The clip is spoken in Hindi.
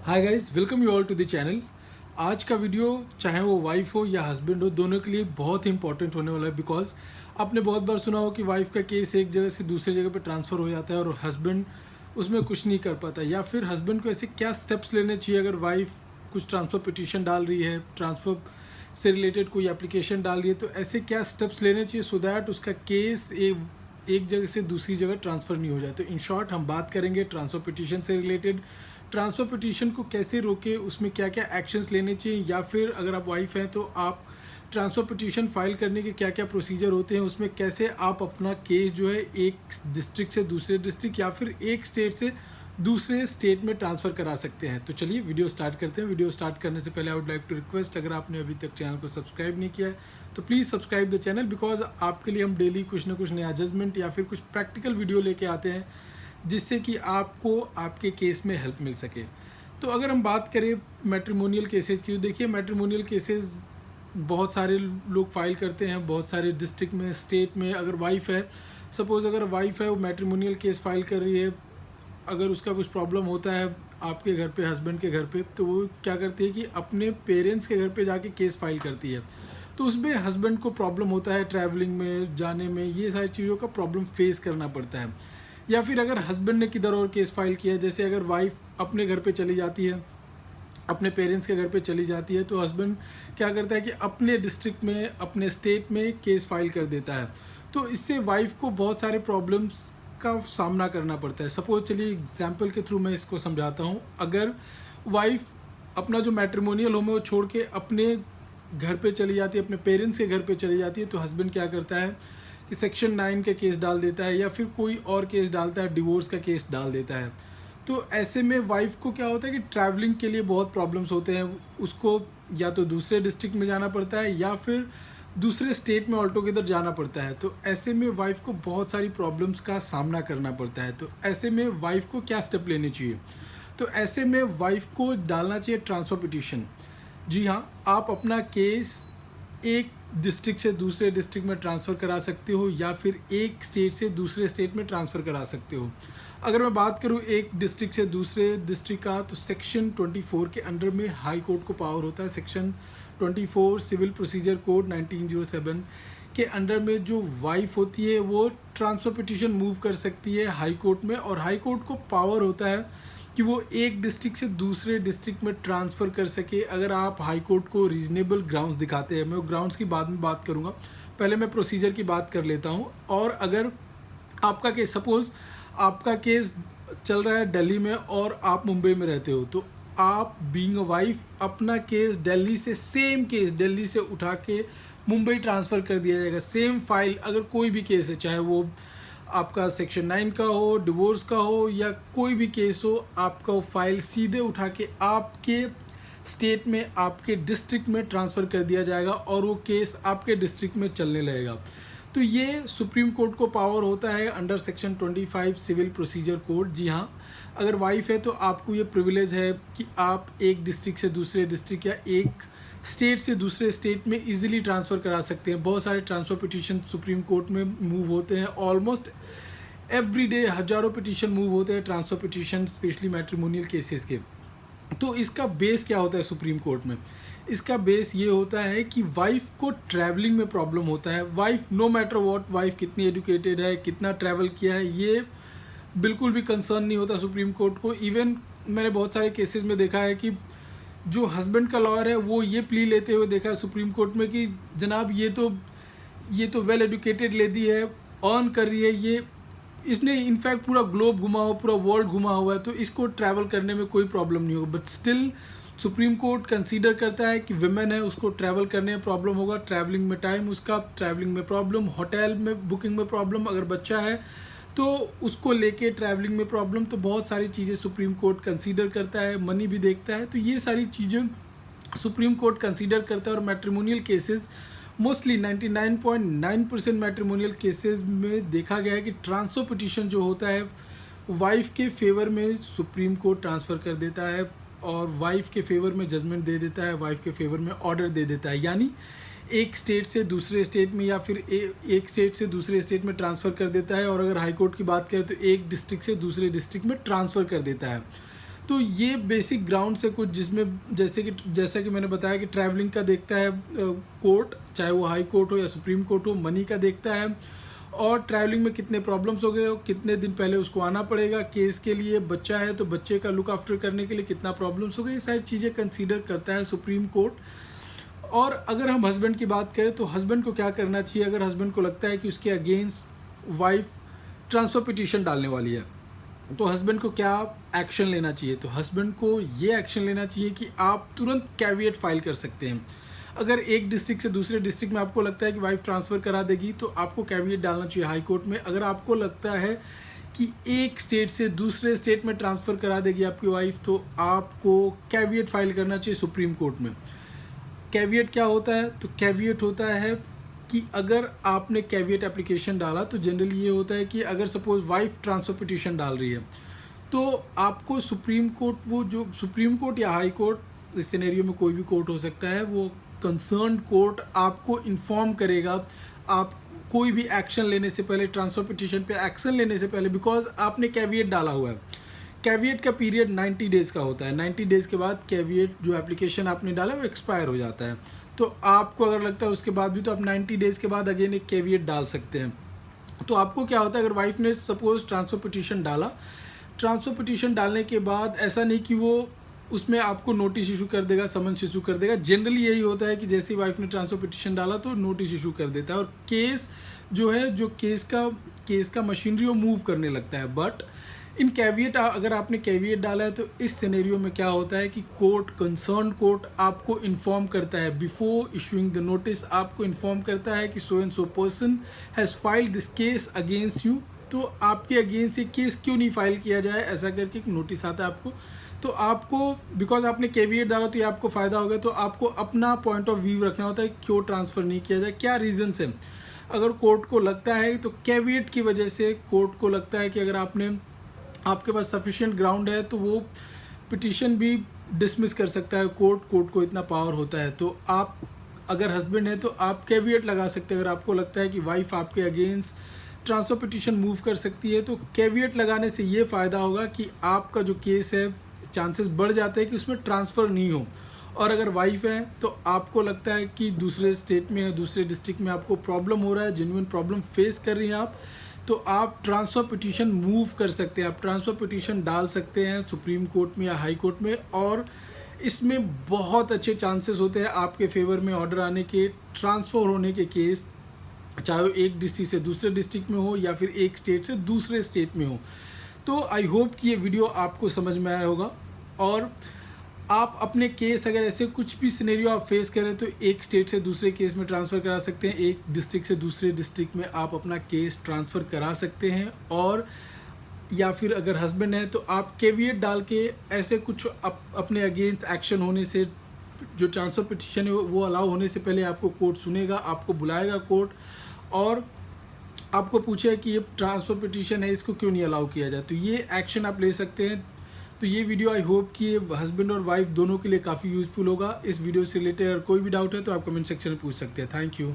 Hi guys, welcome you all to the channel. आज का वीडियो चाहे वो वाइफ हो या हस्बैंड हो, दोनों के लिए बहुत ही इंपॉर्टेंट होने वाला है। बिकॉज आपने बहुत बार सुना हो कि वाइफ का केस एक जगह से दूसरी जगह पे ट्रांसफ़र हो जाता है और हस्बैंड उसमें कुछ नहीं कर पाता, या फिर हस्बैंड को ऐसे क्या स्टेप्स लेने चाहिए अगर वाइफ कुछ ट्रांसफ़र पिटीशन डाल रही है, ट्रांसफ़र से रिलेटेड कोई एप्लीकेशन डाल रही है, तो ऐसे क्या स्टेप्स लेने चाहिए सो दैट उसका केस एक जगह से दूसरी जगह ट्रांसफ़र नहीं हो जाए। तो इन शॉर्ट हम बात करेंगे ट्रांसफ़र पिटीशन से रिलेटेड, ट्रांसफ़र पिटीशन को कैसे रोके, उसमें क्या क्या एक्शंस लेने चाहिए, या फिर अगर आप वाइफ हैं तो आप ट्रांसफ़र पिटीशन फाइल करने के क्या क्या प्रोसीजर होते हैं, उसमें कैसे आप अपना केस जो है एक डिस्ट्रिक्ट से दूसरे डिस्ट्रिक्ट या फिर एक स्टेट से दूसरे स्टेट में ट्रांसफ़र करा सकते हैं। तो चलिए वीडियो स्टार्ट करते हैं। वीडियो स्टार्ट करने से पहले I would like to request, अगर आपने अभी तक चैनल को सब्सक्राइब नहीं किया है तो please subscribe the channel, because आपके लिए हम डेली कुछ ना कुछ नया जजमेंट या फिर कुछ प्रैक्टिकल वीडियो लेके आते हैं जिससे कि आपको आपके केस में हेल्प मिल सके। तो अगर हम बात करें मैट्रिमोनियल केसेस की, तो देखिए मैट्रिमोनियल केसेस बहुत सारे लोग फाइल करते हैं, बहुत सारे डिस्ट्रिक्ट में, स्टेट में। अगर वाइफ है, सपोज़ अगर वाइफ है वो मैट्रिमोनियल केस फाइल कर रही है, अगर उसका कुछ प्रॉब्लम होता है आपके घर पे, हस्बैंड के घर पे, तो वो क्या करती है कि अपने पेरेंट्स के घर पे जाके केस फाइल करती है। तो उसमें हस्बैंड को प्रॉब्लम होता है ट्रैवलिंग में, जाने में, ये सारी चीज़ों का प्रॉब्लम फेस करना पड़ता है। या फिर अगर हस्बैंड ने किधर और केस फाइल किया है, जैसे अगर वाइफ अपने घर पे चली जाती है, अपने पेरेंट्स के घर पे चली जाती है, तो हस्बैंड क्या करता है कि अपने डिस्ट्रिक्ट में, अपने स्टेट में केस फाइल कर देता है। तो इससे वाइफ को बहुत सारे प्रॉब्लम्स का सामना करना पड़ता है। सपोज चलिए एग्जांपल के थ्रू मैं इसको समझाता हूँ। अगर वाइफ अपना जो मैट्रिमोनियल होम है वो छोड़ के अपने घर पे चली जाती है, अपने पेरेंट्स के घर पे चली जाती है, तो हस्बैंड क्या करता है कि सेक्शन 9 का केस डाल देता है या फिर कोई और केस डालता है, डिवोर्स का केस डाल देता है। तो ऐसे में वाइफ को क्या होता है कि ट्रैवलिंग के लिए बहुत प्रॉब्लम्स होते हैं। उसको या तो दूसरे डिस्ट्रिक्ट में जाना पड़ता है या फिर दूसरे स्टेट में ऑल टुगेदर जाना पड़ता है। तो ऐसे में वाइफ को बहुत सारी प्रॉब्लम्स का सामना करना पड़ता है। तो ऐसे में वाइफ को क्या स्टेप लेने चाहिए? तो ऐसे में वाइफ को डालना चाहिए ट्रांसफ़र पिटीशन। जी हाँ, आप अपना केस एक डिस्ट्रिक्ट से दूसरे डिस्ट्रिक्ट में ट्रांसफ़र करा सकते हो या फिर एक स्टेट से दूसरे स्टेट में ट्रांसफ़र करा सकते हो। अगर मैं बात करूँ एक डिस्ट्रिक्ट से दूसरे डिस्ट्रिक्ट का, तो सेक्शन 24 के अंडर में हाई कोर्ट को पावर होता है। सेक्शन 24 सिविल प्रोसीजर कोड 1907 के अंडर में जो वाइफ होती है वो ट्रांसफ़र पिटीशन मूव कर सकती है हाई कोर्ट में, और हाई कोर्ट को पावर होता है कि वो एक डिस्ट्रिक्ट से दूसरे डिस्ट्रिक्ट में ट्रांसफ़र कर सके, अगर आप हाई कोर्ट को रीजनेबल ग्राउंड्स दिखाते हैं। मैं वो ग्राउंड्स की बाद में बात करूँगा, पहले मैं प्रोसीजर की बात कर लेता हूँ। और अगर आपका केस, सपोज़ आपका केस चल रहा है दिल्ली में और आप मुंबई में रहते हो, तो आप बीइंग अ वाइफ अपना केस दिल्ली से, सेम केस दिल्ली से उठा के मुंबई ट्रांसफ़र कर दिया जाएगा। सेम फाइल, अगर कोई भी केस है, चाहे वो आपका सेक्शन 9 का हो, डिवोर्स का हो, या कोई भी केस हो, आपका वो फाइल सीधे उठा के आपके स्टेट में, आपके डिस्ट्रिक्ट में ट्रांसफ़र कर दिया जाएगा और वो केस आपके डिस्ट्रिक्ट में चलने लगेगा। तो ये सुप्रीम कोर्ट को पावर होता है under section 25 civil procedure code. जी हाँ, अगर वाइफ है तो आपको ये प्रिविलेज है कि आप एक डिस्ट्रिक्ट से दूसरे डिस्ट्रिक्ट या एक स्टेट से दूसरे स्टेट में इजीली ट्रांसफ़र करा सकते हैं। बहुत सारे ट्रांसफ़र पिटीशन सुप्रीम कोर्ट में मूव होते हैं, ऑलमोस्ट एवरी डे हज़ारों पिटीशन मूव होते हैं, transfer petition, specially matrimonial cases के। तो इसका बेस क्या होता है सुप्रीम कोर्ट में? इसका बेस ये होता है कि वाइफ को ट्रैवलिंग में प्रॉब्लम होता है। Wife, no matter what, wife कितनी एजुकेटेड है, कितना ट्रैवल किया है, ये बिल्कुल भी कंसर्न नहीं होता सुप्रीम कोर्ट को। इवन मैंने बहुत सारे केसेस में देखा है कि जो हस्बैंड का लॉयर है वो ये प्ली लेते हुए देखा है सुप्रीम कोर्ट में कि जनाब ये तो वेल एजुकेटेड लेडी है, अर्न कर रही है, ये इसने इनफैक्ट पूरा ग्लोब घुमा हुआ, पूरा वर्ल्ड घुमा हुआ है, तो इसको ट्रैवल करने में कोई प्रॉब्लम नहीं होगा। But still supreme court consider करता है कि विमेन है, उसको ट्रैवल करने में प्रॉब्लम होगा, ट्रैवलिंग में टाइम उसका, ट्रैवलिंग में प्रॉब्लम, होटल में बुकिंग में प्रॉब्लम, अगर बच्चा है तो उसको लेके ट्रैवलिंग में प्रॉब्लम। तो बहुत सारी चीज़ें सुप्रीम कोर्ट कंसीडर करता है, मनी भी देखता है। तो ये सारी चीज़ें सुप्रीम कोर्ट कंसीडर करता है। और matrimonial cases mostly 99.9% matrimonial cases में देखा गया है कि ट्रांसफ़र पिटीशन जो होता है वाइफ के फेवर में सुप्रीम कोर्ट ट्रांसफ़र कर देता है और वाइफ के फेवर में जजमेंट दे देता है, वाइफ के फेवर में ऑर्डर दे देता है। यानी एक स्टेट से दूसरे स्टेट में या फिर एक स्टेट से दूसरे स्टेट में ट्रांसफ़र कर देता है। और अगर हाई कोर्ट की बात करें तो एक डिस्ट्रिक्ट से दूसरे डिस्ट्रिक्ट में ट्रांसफ़र कर देता है। तो ये बेसिक ग्राउंड से कुछ, जिसमें जैसा कि मैंने बताया कि ट्रैवलिंग का देखता है कोर्ट, चाहे वो हाई कोर्ट हो या सुप्रीम कोर्ट हो, मनी का देखता है, और ट्रैवलिंग में कितने प्रॉब्लम्स हो गए, कितने दिन पहले उसको आना पड़ेगा केस के लिए, बच्चा है तो बच्चे का लुक आफ्टर करने के लिए कितना प्रॉब्लम्स हो गए, ये सारी चीज़ें कंसीडर करता है सुप्रीम कोर्ट। और अगर हम हस्बैंड की बात करें तो हस्बैंड को क्या करना चाहिए, अगर हस्बैंड को लगता है कि उसके अगेंस्ट वाइफ ट्रांसफ़र पिटीशन डालने वाली है, तो हस्बैंड को क्या एक्शन लेना चाहिए। तो हस्बैंड को ये एक्शन लेना चाहिए कि आप तुरंत कैविएट फाइल कर सकते हैं। अगर एक डिस्ट्रिक्ट से दूसरे डिस्ट्रिक्ट में आपको लगता है कि वाइफ ट्रांसफ़र करा देगी, तो आपको कैविएट डालना चाहिए हाई कोर्ट में। अगर आपको लगता है कि एक स्टेट से दूसरे स्टेट में ट्रांसफ़र करा देगी आपकी वाइफ, तो आपको कैविएट फाइल करना चाहिए सुप्रीम कोर्ट में। कैविएट क्या होता है, तो कैविएट होता है कि अगर आपने कैविएट एप्लीकेशन डाला, तो जनरली ये होता है कि अगर सपोज वाइफ ट्रांसफ़र पिटीशन डाल रही है, तो आपको सुप्रीम कोर्ट, वो जो सुप्रीम कोर्ट या हाई कोर्ट, इस सिनेरियो में कोई भी कोर्ट हो सकता है, वो कंसर्न कोर्ट आपको इन्फॉर्म करेगा आप कोई भी एक्शन लेने से पहले, ट्रांसफ़र पिटीशन पे एक्शन लेने से पहले, बिकॉज आपने कैविएट डाला हुआ है। कैविएट का पीरियड 90 डेज़ का होता है। 90 डेज़ के बाद कैविएट जो एप्लीकेशन आपने डाला वो एक्सपायर हो जाता है। तो आपको अगर लगता है उसके बाद भी, तो आप 90 डेज़ के बाद अगेन एक कैविएट डाल सकते हैं। तो आपको क्या होता है, अगर वाइफ ने सपोज ट्रांसफ़र पिटीशन डाला, ट्रांसफ़र पिटीशन डालने के बाद ऐसा नहीं कि वो उसमें आपको नोटिस इशू कर देगा, समन्स इशू कर देगा। जनरली यही होता है कि जैसे ही वाइफ ने ट्रांसफ़र पिटीशन डाला तो नोटिस इशू कर देता है, और केस जो है, जो केस का मशीनरी वो मूव करने लगता है। बट इन कैविएट, अगर आपने कैविएट डाला है, तो इस सिनेरियो में क्या होता है कि कोर्ट, कंसर्न कोर्ट आपको इन्फॉर्म करता है बिफोर इशूइंग द नोटिस, आपको इन्फॉर्म करता है कि so and so person has filed this case against you. तो आपके अगेंस्ट ये केस क्यों नहीं फाइल किया जाए, ऐसा करके एक नोटिस आता है आपको। तो आपको, बिकॉज आपने कैविएट डाला, तो ये आपको फ़ायदा होगा। तो आपको अपना पॉइंट ऑफ व्यू रखना होता है, क्यों ट्रांसफ़र नहीं किया जाए, क्या रीज़न्स हैं। अगर कोर्ट को लगता है, तो कैविएट की वजह से कोर्ट को लगता है कि अगर आपके पास सफिशिएंट ग्राउंड है, तो वो पिटीशन भी डिसमिस कर सकता है कोर्ट को इतना पावर होता है। तो आप अगर हस्बैंड है, तो आप कैविएट लगा सकते हैं। अगर आपको लगता है कि वाइफ आपके अगेंस्ट ट्रांसफ़र पिटीशन मूव कर सकती है, तो कैविएट लगाने से ये फ़ायदा होगा कि आपका जो केस है, चांसेस बढ़ जाते हैं कि उसमें ट्रांसफ़र नहीं हो। और अगर वाइफ है, तो आपको लगता है कि दूसरे स्टेट में, दूसरे डिस्ट्रिक्ट में आपको प्रॉब्लम हो रहा है, जेन्युइन प्रॉब्लम फेस कर रही हैं आप, तो आप ट्रांसफ़र पिटीशन मूव कर सकते हैं, आप ट्रांसफ़र पिटीशन डाल सकते हैं सुप्रीम कोर्ट में या हाई कोर्ट में। और इसमें बहुत अच्छे चांसेस होते हैं आपके फेवर में ऑर्डर आने के, ट्रांसफ़र होने के केस, चाहे वो एक डिस्ट्रिक्ट से दूसरे डिस्ट्रिक्ट में हो या फिर एक स्टेट से दूसरे स्टेट में हो। तो आई होप कि ये वीडियो आपको समझ में आया होगा। और आप अपने केस, अगर ऐसे कुछ भी सिनेरियो आप फेस करें, तो एक स्टेट से दूसरे केस में ट्रांसफ़र करा सकते हैं, एक डिस्ट्रिक्ट से दूसरे डिस्ट्रिक्ट में आप अपना केस ट्रांसफ़र करा सकते हैं। और या फिर अगर हस्बैंड है, तो आप कैविएट डाल के ऐसे कुछ अपने अगेंस्ट एक्शन होने से, जो ट्रांसफ़र पिटीशन है वो अलाउ होने से पहले आपको कोर्ट सुनेगा, आपको बुलाएगा कोर्ट, और आपको पूछेगा कि ये ट्रांसफ़र पिटीशन है, इसको क्यों नहीं अलाउ किया जाए। तो ये एक्शन आप ले सकते हैं। तो ये वीडियो आई होप कि हस्बैंड और वाइफ दोनों के लिए काफ़ी यूज़फुल होगा। इस वीडियो से रिलेटेड अगर कोई भी डाउट है, तो आप कमेंट सेक्शन में पूछ सकते हैं। Thank you.